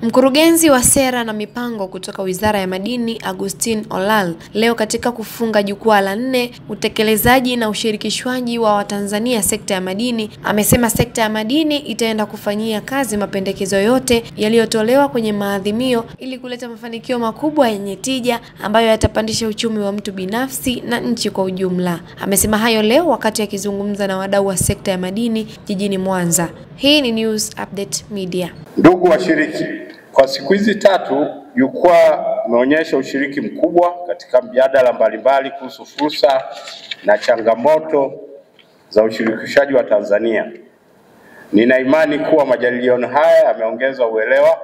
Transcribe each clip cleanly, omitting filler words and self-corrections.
Mkurugenzi wa sera na mipango kutoka Wizara ya Madini, Augustine Olal, leo katika kufunga jukwaa la 4 utekelezaji na ushirikishwaji wa Watanzania sekta ya madini, amesema sekta ya madini itaenda kufanyia kazi mapendekezo yote yaliyotolewa kwenye maadhimio ili kuleta mafanikio makubwa yenye tija ambayo yatapandisha uchumi wa mtu binafsi na nchi kwa ujumla. Amesema hayo leo wakati akizungumza na wadau wa sekta ya madini jijini Mwanza. Hii ni News Update Media. Ndugu washiriki, kwa siku hizi 3 jukwaa umeonyesha ushiriki mkubwa katika mjadala mbalimbali kuhusu fursa na changamoto za ushirikishaji wa Tanzania. Nina imani kuwa majadiliano haya yameongeza uelewa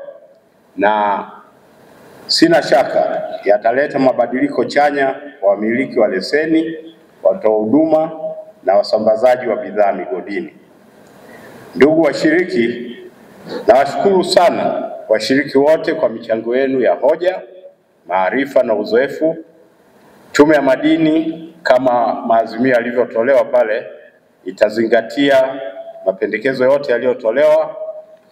na sina shaka yataleta mabadiliko chanya kwa wamiliki wa leseni, watoa huduma na wasambazaji wa bidhaa migodini. Ndugu washiriki, nawashukuru sana washiriki wote kwa michango yenu ya hoja, maarifa na uzoefu. Tume ya Madini kama maazimio yalivyotolewa pale itazingatia mapendekezo yote yaliyotolewa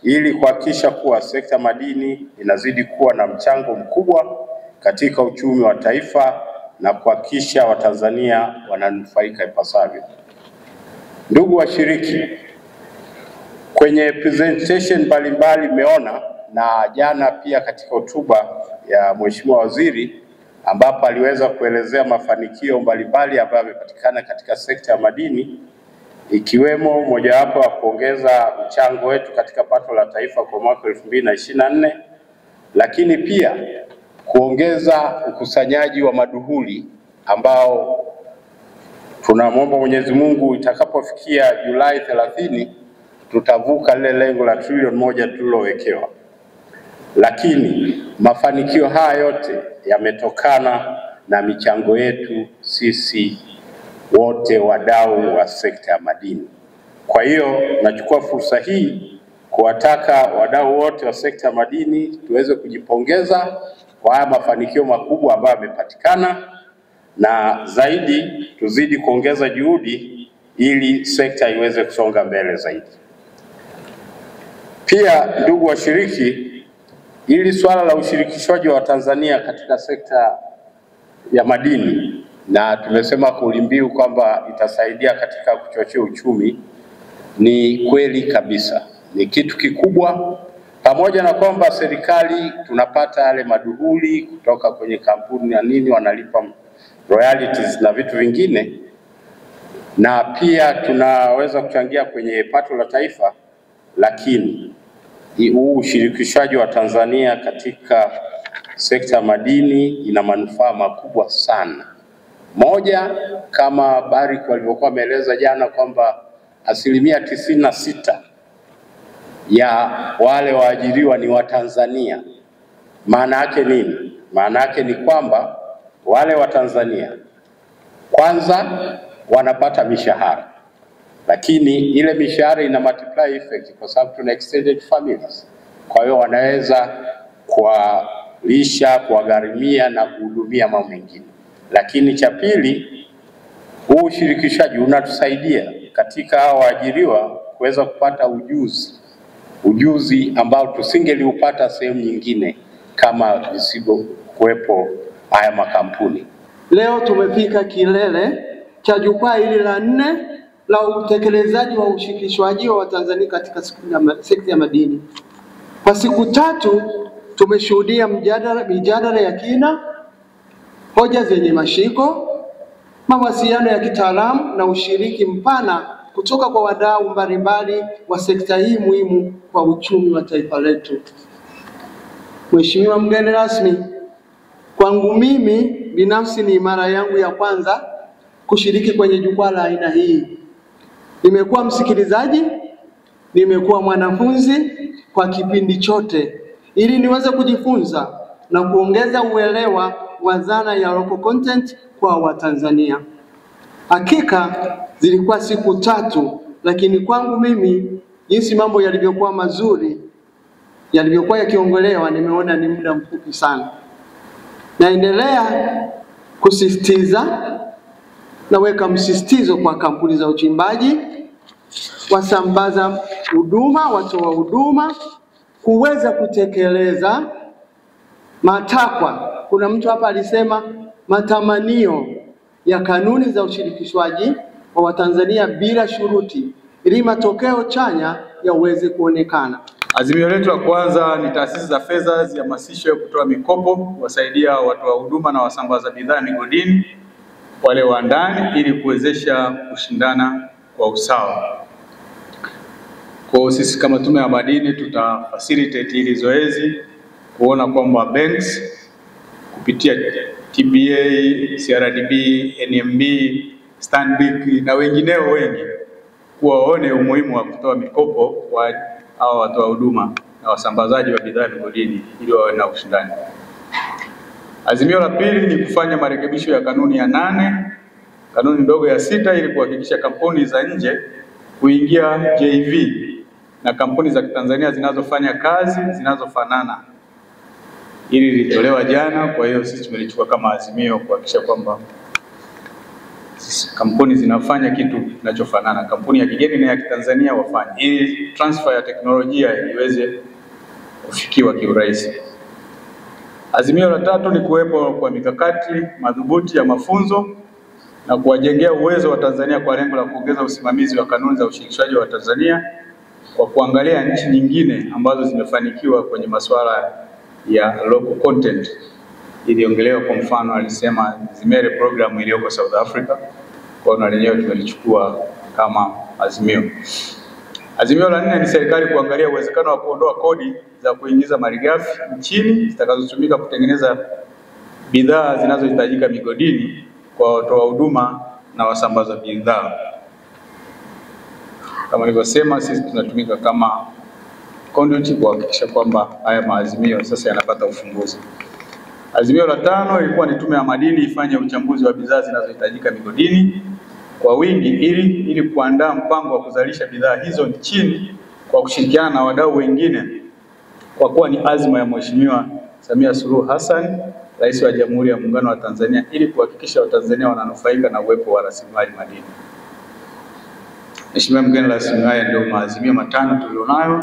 ili kuhakikisha kuwa sekta madini inazidi kuwa na mchango mkubwa katika uchumi wa taifa na kuhakikisha Watanzania wananufaika ipasavyo. Ndugu washiriki, kwenye presentation mbalimbali meona na jana pia katika hotuba ya Mheshimiwa Waziri ambapo aliweza kuelezea mafanikio mbalimbali ambayo yamepatikana katika sekta ya madini, ikiwemo mojawapo wa kuongeza mchango wetu katika pato la taifa kwa mwaka 2024, lakini pia kuongeza ukusanyaji wa maduhuli ambao tunamwomba Mwenyezi Mungu itakapofikia Julai 30 tutavuka lile lengo la trilioni 1 tulilowekewa. Lakini mafanikio haya yote yametokana na michango yetu sisi wote wadau wa sekta ya madini. Kwa hiyo nachukua fursa hii kuwataka wadau wote wa sekta ya madini tuweze kujipongeza kwa haya mafanikio makubwa ambayo yamepatikana, na zaidi tuzidi kuongeza juhudi ili sekta iweze kusonga mbele zaidi. Pia ndugu washiriki, ili swala la ushirikishwaji wa Tanzania katika sekta ya madini, na tumesema kauli mbiu kwamba itasaidia katika kuchochea uchumi, ni kweli kabisa, ni kitu kikubwa. Pamoja na kwamba serikali tunapata yale maduhuli kutoka kwenye kampuni na nini, wanalipa royalties na vitu vingine, na pia tunaweza kuchangia kwenye pato la taifa, lakini huu ushirikishaji wa Tanzania katika sekta ya madini ina manufaa makubwa sana. Moja, kama Barrick walivyokuwa wameeleza jana kwamba 96% ya wale waajiriwa ni Watanzania. Maana yake nini? Maana yake ni kwamba wale Watanzania kwanza wanapata mishahara, lakini ile mishahara ina multiply effect kwa sababu tuna extended families. Kwa hiyo wanaweza kuwalisha, kuwagharimia na kuhudumia mambo mengine. Lakini cha pili, huu ushirikishaji unatusaidia katika hao waajiriwa kuweza kupata ujuzi ambao tusingeliupata sehemu nyingine kama visivyokuwepo haya makampuni. Leo tumefika kilele cha jukwaa hili la 4 la utekelezaji wa ushirikishwaji wa Tanzania katika sekta ya madini. Kwa siku 3 tumeshuhudia mijadala ya kina, hoja zenye mashiko, mawasiliano ya kitaalamu na ushiriki mpana kutoka kwa wadau mbalimbali wa sekta hii muhimu kwa uchumi wa taifa letu. Mheshimiwa mgeni rasmi, kwangu mimi binafsi ni mara yangu ya kwanza kushiriki kwenye jukwaa la aina hii. Nimekuwa msikilizaji, nimekuwa mwanafunzi kwa kipindi chote ili niweze kujifunza na kuongeza uelewa wa dhana ya local content kwa Watanzania. Hakika zilikuwa siku 3, lakini kwangu mimi jinsi mambo yalivyokuwa mazuri, yalivyokuwa yakiongelewa, nimeona ni muda mfupi sana. Naendelea kusisitiza, naweka msisitizo kwa kampuni za uchimbaji, wasambaza huduma, watoa huduma kuweza kutekeleza matakwa. Kuna mtu hapa alisema matamanio ya kanuni za ushirikishwaji wa Watanzania bila shuruti ili matokeo chanya yaweze kuonekana. Azimio letu la kwanza ni taasisi za fedha zihamasishwe kutoa mikopo kuwasaidia watoa huduma na wasambaza bidhaa migodini wale wa ndani ili kuwezesha kushindana kwa usawa. Kwa sisi kama Tume ya Madini tutafacilitate hili zoezi kuona kwamba banks kupitia TBA, CRDB, NMB, Stanbic na wengineo wengi kuwaone umuhimu wa kutoa mikopo kwa hao watoa huduma na wasambazaji wa bidhaa migodini ili wawe na ushindani. Azimio la pili ni kufanya marekebisho ya kanuni ya 8, kanuni ndogo ya 6 ili kuhakikisha kampuni za nje kuingia JV na kampuni za Tanzania zinazofanya kazi zinazofanana. Hili lilitolewa jana, kwa hiyo sisi tumelichukua kama azimio kuhakikisha kwamba kampuni zinafanya kitu kinachofanana, kampuni ya kigeni na ya Kitanzania wafanye, ili transfer ya teknolojia iweze kufikiwa kiurahisi. Azimio la tatu ni kuwepo kwa mikakati madhubuti ya mafunzo na kuwajengea uwezo wa Tanzania kwa lengo la kuongeza usimamizi wa kanuni za ushirikishwaji wa Tanzania kwa kuangalia nchi nyingine ambazo zimefanikiwa kwenye masuala ya local content. Iliongelewa kwa mfano, alisema Zimere program iliyoko South Africa, kwa hiyo lenyewe tumelichukua kama azimio. Azimio la 4 ni serikali kuangalia uwezekano wa kuondoa kodi za kuingiza malighafi nchini zitakazotumika kutengeneza bidhaa zinazohitajika migodini kwa watoa huduma na wasambaza bidhaa. Kama nilivyosema, sisi tunatumika kama conduit kuhakikisha kwamba haya maazimio sasa yanapata ufumbuzi. Azimio la 5 ilikuwa ni Tume ya Madini ifanye uchambuzi wa bidhaa zinazohitajika migodini kwa wingi ili kuandaa mpango wa kuzalisha bidhaa hizo nchini kwa kushirikiana na wadau wengine, kwa kuwa ni azma ya Mheshimiwa Samia Suluhu Hassan, Rais wa Jamhuri ya Muungano wa Tanzania, ili kuhakikisha Watanzania wananufaika na uwepo wa rasilimali madini. Mheshimiwa mgeni rasmi, haya ndio maazimio 5 tulionayo.